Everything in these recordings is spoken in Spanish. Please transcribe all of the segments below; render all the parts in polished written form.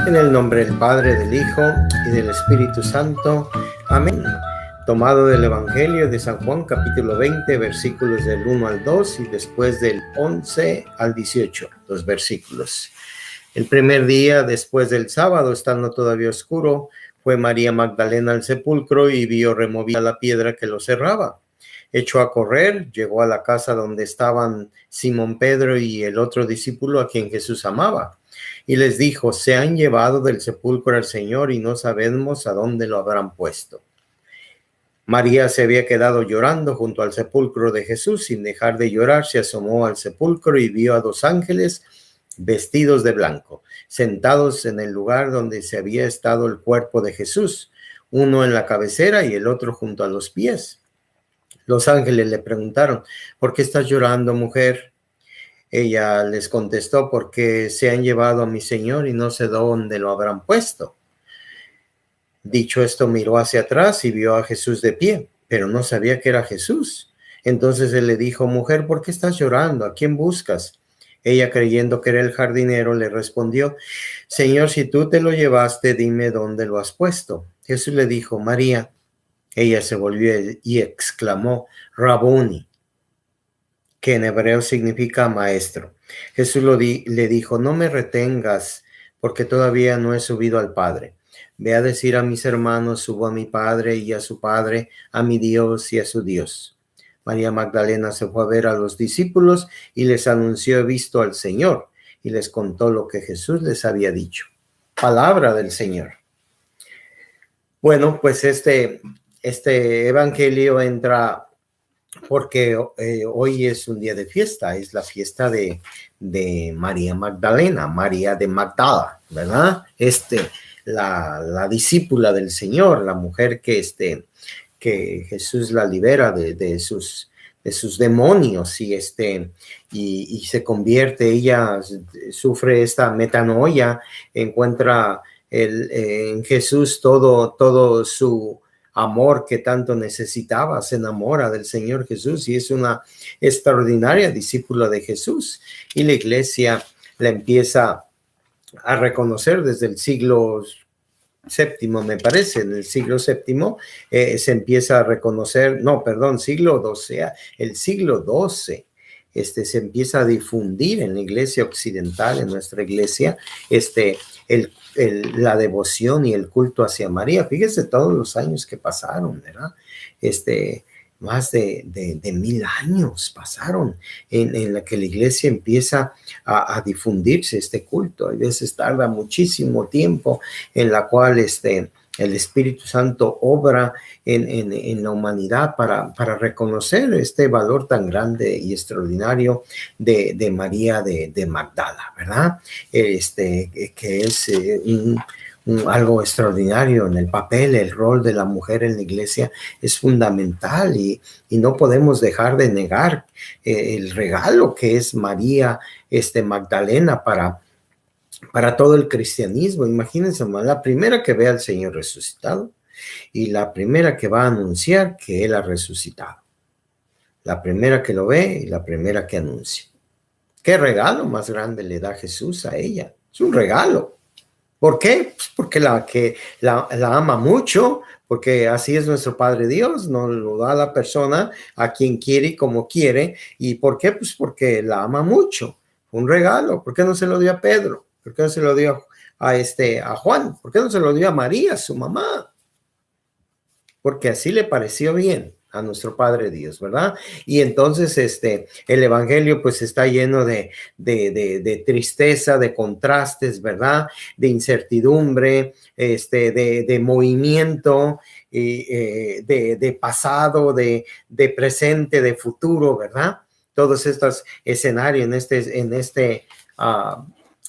En el nombre del Padre, del Hijo y del Espíritu Santo. Amén. Tomado del Evangelio de San Juan, capítulo 20, versículos del 1 al 2 y después del 11 al 18, los versículos. El primer día después del sábado, estando todavía oscuro, fue María Magdalena al sepulcro y vio removida la piedra que lo cerraba. Echó a correr, llegó a la casa donde estaban Simón Pedro y el otro discípulo a quien Jesús amaba. Y les dijo: se han llevado del sepulcro al Señor y no sabemos a dónde lo habrán puesto. María se había quedado llorando junto al sepulcro de Jesús. Sin dejar de llorar, se asomó al sepulcro y vio a dos ángeles vestidos de blanco, sentados en el lugar donde se había estado el cuerpo de Jesús, uno en la cabecera y el otro junto a los pies. Los ángeles le preguntaron: ¿por qué estás llorando, mujer? Ella les contestó: porque se han llevado a mi Señor y no sé dónde lo habrán puesto. Dicho esto, miró hacia atrás y vio a Jesús de pie, pero no sabía que era Jesús. Entonces él le dijo: mujer, ¿por qué estás llorando? ¿A quién buscas? Ella, creyendo que era el jardinero, le respondió: Señor, si tú te lo llevaste, dime dónde lo has puesto. Jesús le dijo: María. Ella se volvió y exclamó: Rabuni, que en hebreo significa maestro. Jesús le dijo: no me retengas, porque todavía no he subido al Padre. Ve a decir a mis hermanos: subo a mi Padre y a su Padre, a mi Dios y a su Dios. María Magdalena se fue a ver a los discípulos y les anunció: he visto al Señor, y les contó lo que Jesús les había dicho. Palabra del Señor. Bueno, pues este evangelio entra porque hoy es un día de fiesta, es la fiesta de María Magdalena, María de Magdala, ¿verdad? La discípula del Señor, la mujer que Jesús la libera de sus demonios y se convierte. Ella sufre esta metanoia, encuentra en Jesús todo su amor que tanto necesitaba, se enamora del Señor Jesús y es una extraordinaria discípula de Jesús. Y la iglesia la empieza a reconocer desde el siglo séptimo, me parece. En el siglo séptimo se empieza a reconocer, siglo XII, el siglo XII. Se empieza a difundir en la iglesia occidental, en nuestra iglesia, la devoción y el culto hacia María. Fíjese todos los años que pasaron, ¿verdad? Más de 1000 años pasaron en la que la iglesia empieza a difundirse este culto. A veces tarda muchísimo tiempo en la cual el Espíritu Santo obra en la humanidad para reconocer este valor tan grande y extraordinario de María de Magdala, ¿verdad? Que es algo extraordinario en el papel. El rol de la mujer en la iglesia es fundamental y no podemos dejar de negar el regalo que es María Magdalena para todo el cristianismo. Imagínense, la primera que ve al Señor resucitado y la primera que va a anunciar que Él ha resucitado. La primera que lo ve y la primera que anuncia. ¿Qué regalo más grande le da Jesús a ella? Es un regalo. ¿Por qué? Pues porque la ama mucho, porque así es nuestro Padre Dios, nos lo da a la persona a quien quiere y como quiere. ¿Y por qué? Pues porque la ama mucho. Un regalo. ¿Por qué no se lo dio a Pedro? ¿Por qué no se lo dio a Juan? ¿Por qué no se lo dio a María, su mamá? Porque así le pareció bien a nuestro Padre Dios, ¿verdad? Y entonces el evangelio pues está lleno de tristeza, de contrastes, ¿verdad? De incertidumbre, de movimiento, de pasado, de presente, de futuro, ¿verdad? Todos estos escenarios en este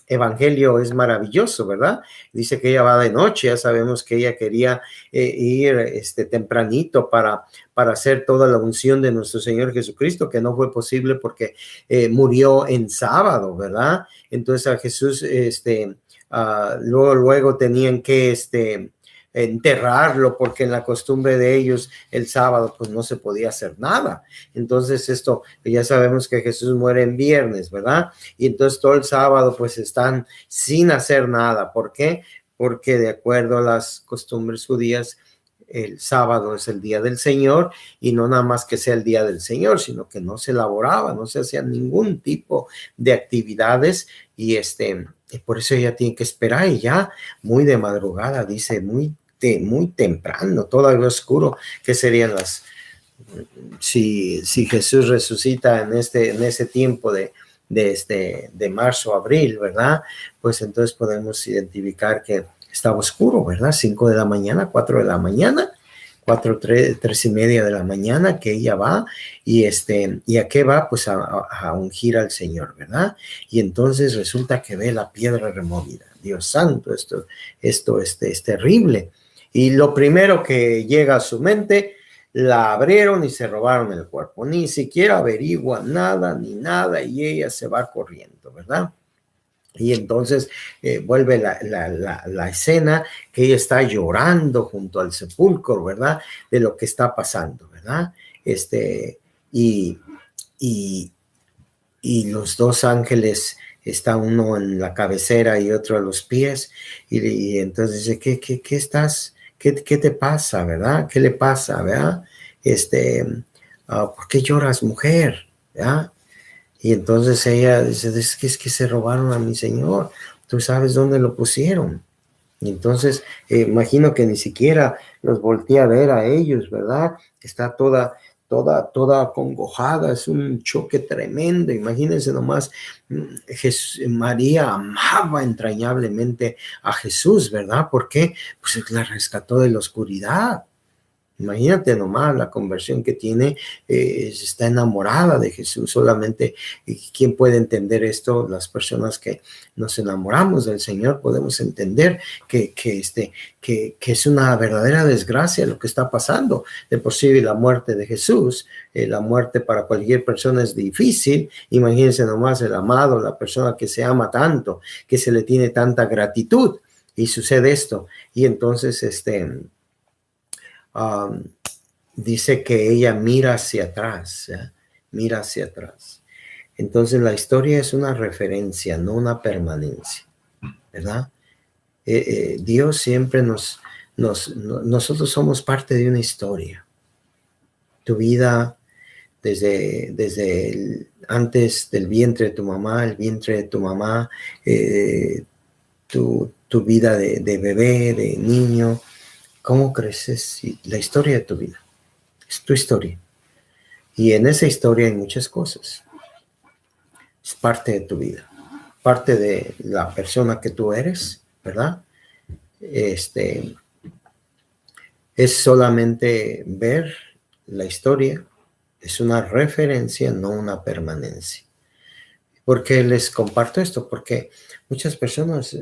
evangelio es maravilloso, ¿verdad? Dice que ella va de noche. Ya sabemos que ella quería ir tempranito para hacer toda la unción de nuestro Señor Jesucristo, que no fue posible porque murió en sábado, ¿verdad? Entonces a Jesús luego tenían que enterrarlo, porque en la costumbre de ellos el sábado pues no se podía hacer nada. Entonces esto, ya sabemos que Jesús muere en viernes, ¿verdad? Y entonces todo el sábado pues están sin hacer nada. ¿Por qué? Porque de acuerdo a las costumbres judías, el sábado es el día del Señor, y no nada más que sea el día del Señor, sino que no se elaboraba, no se hacía ningún tipo de actividades, y por eso ella tiene que esperar, y ya muy de madrugada, dice, muy temprano, todavía oscuro, que serían si Jesús resucita en ese tiempo de marzo, abril, ¿verdad? Pues entonces podemos identificar que estaba oscuro, ¿verdad? 5 de la mañana, 4 de la mañana, 3:30 de la mañana, que ella va, ¿y a qué va? Pues a ungir al Señor, ¿verdad? Y entonces resulta que ve la piedra removida. Dios santo, esto es terrible. Y lo primero que llega a su mente, la abrieron y se robaron el cuerpo. Ni siquiera averigua nada, ni nada, y ella se va corriendo, ¿verdad? Y entonces vuelve la escena, que ella está llorando junto al sepulcro, ¿verdad? De lo que está pasando, ¿verdad? Y, y, y los dos ángeles, está uno en la cabecera y otro a los pies, y entonces dice, ¿qué estás? ¿Qué te pasa, verdad? ¿Qué le pasa, verdad? ¿Por qué lloras, mujer? ¿Verdad? Y entonces ella dice, es que se robaron a mi Señor, tú sabes dónde lo pusieron. Y entonces imagino que ni siquiera los voltea a ver a ellos, ¿verdad? Está toda acongojada, es un choque tremendo. Imagínense nomás, María amaba entrañablemente a Jesús, ¿verdad? ¿Por qué? Pues la rescató de la oscuridad. Imagínate nomás la conversión que tiene, está enamorada de Jesús. Solamente, ¿quién puede entender esto? Las personas que nos enamoramos del Señor podemos entender que es una verdadera desgracia lo que está pasando. De por sí la muerte de Jesús, la muerte para cualquier persona es difícil. Imagínense nomás el amado, la persona que se ama tanto, que se le tiene tanta gratitud, y sucede esto. Y entonces dice que ella mira hacia atrás, ¿eh? Mira hacia atrás. Entonces la historia es una referencia, no una permanencia, ¿verdad? Dios siempre nosotros somos parte de una historia. Tu vida desde antes del vientre de tu mamá, el vientre de tu mamá, tu vida de bebé, de niño, cómo creces, la historia de tu vida. Es tu historia. Y en esa historia hay muchas cosas. Es parte de tu vida. Parte de la persona que tú eres, ¿verdad? Es solamente ver la historia. Es una referencia, no una permanencia. ¿Por qué les comparto esto? Porque muchas personas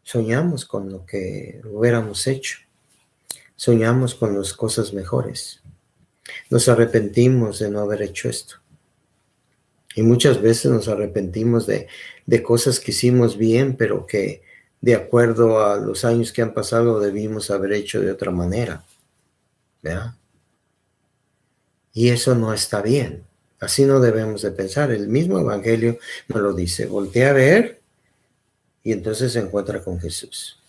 soñamos con lo que hubiéramos hecho. Soñamos con las cosas mejores. Nos arrepentimos de no haber hecho esto. Y muchas veces nos arrepentimos de cosas que hicimos bien, pero que de acuerdo a los años que han pasado debimos haber hecho de otra manera, ¿verdad? Y eso no está bien. Así no debemos de pensar. El mismo Evangelio nos lo dice. Voltea a ver y entonces se encuentra con Jesús.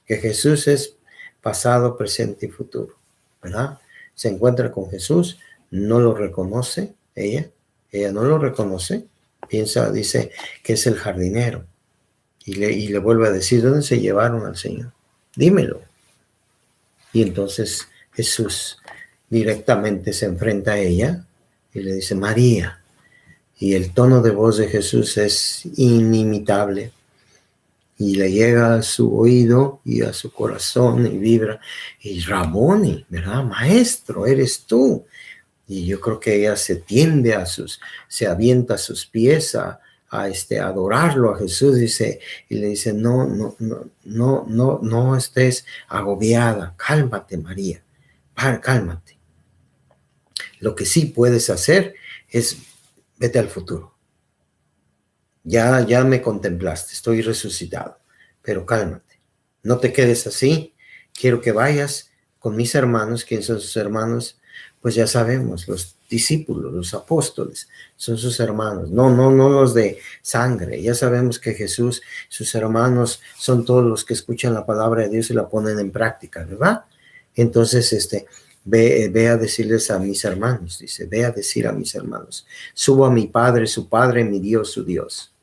Que Jesús es pasado, presente y futuro, ¿verdad? Se encuentra con Jesús, no lo reconoce ella no lo reconoce, dice que es el jardinero, y le vuelve a decir, ¿dónde se llevaron al Señor? Dímelo. Y entonces Jesús directamente se enfrenta a ella y le dice, María. Y el tono de voz de Jesús es inimitable, y le llega a su oído y a su corazón y vibra, y Raboni, ¿verdad? Maestro, eres tú. Y yo creo que ella se se avienta a sus pies a adorarlo a Jesús, y le dice, no estés agobiada, cálmate, María, cálmate. Lo que sí puedes hacer es, vete al futuro. Ya me contemplaste, estoy resucitado, pero cálmate, no te quedes así, quiero que vayas con mis hermanos. ¿Quiénes son sus hermanos? Pues ya sabemos, los discípulos, los apóstoles, son sus hermanos, no los de sangre. Ya sabemos que Jesús, sus hermanos, son todos los que escuchan la palabra de Dios y la ponen en práctica, ¿verdad? Entonces, ve a decirles a mis hermanos, dice, ve a decir a mis hermanos, subo a mi Padre, su Padre, mi Dios, su Dios.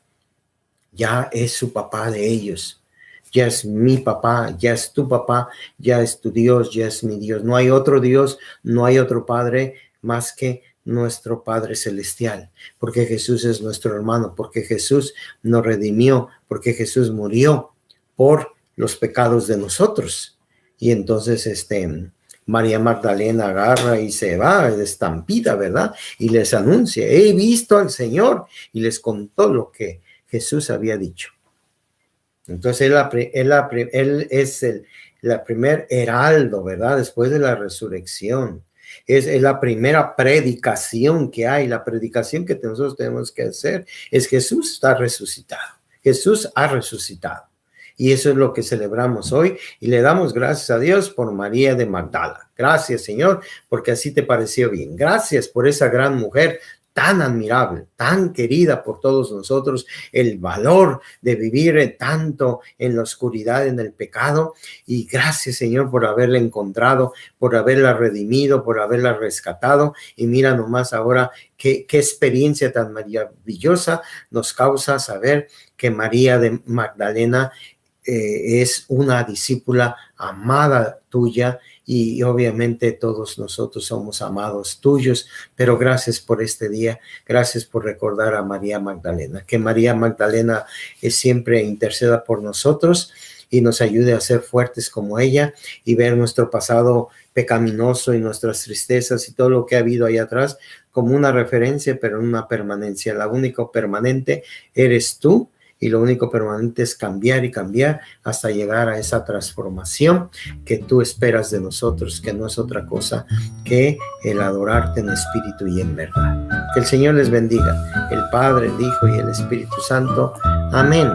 Ya es su papá de ellos. Ya es mi papá, ya es tu papá, ya es tu Dios, ya es mi Dios. No hay otro Dios, no hay otro Padre más que nuestro Padre Celestial, porque Jesús es nuestro hermano, porque Jesús nos redimió, porque Jesús murió por los pecados de nosotros. Y entonces, María Magdalena agarra y se va de estampida, ¿verdad? Y les anuncia, he visto al Señor, y les contó lo que Jesús había dicho. Entonces él es la primer heraldo, ¿verdad? Después de la resurrección. Es la primera predicación que hay. La predicación que nosotros tenemos que hacer es Jesús está resucitado. Jesús ha resucitado. Y eso es lo que celebramos hoy. Y le damos gracias a Dios por María de Magdala. Gracias, Señor, porque así te pareció bien. Gracias por esa gran mujer tan admirable, tan querida por todos nosotros, el valor de vivir tanto en la oscuridad, en el pecado. Y gracias, Señor, por haberla encontrado, por haberla redimido, por haberla rescatado. Y mira nomás ahora qué experiencia tan maravillosa nos causa saber que María de Magdalena es una discípula amada tuya, y obviamente todos nosotros somos amados tuyos, pero gracias por este día, gracias por recordar a María Magdalena, que María Magdalena siempre interceda por nosotros y nos ayude a ser fuertes como ella y ver nuestro pasado pecaminoso y nuestras tristezas y todo lo que ha habido ahí atrás como una referencia, pero una permanencia. La única permanente eres tú. Y lo único permanente es cambiar y cambiar hasta llegar a esa transformación que tú esperas de nosotros, que no es otra cosa que el adorarte en espíritu y en verdad. Que el Señor les bendiga, el Padre, el Hijo y el Espíritu Santo. Amén.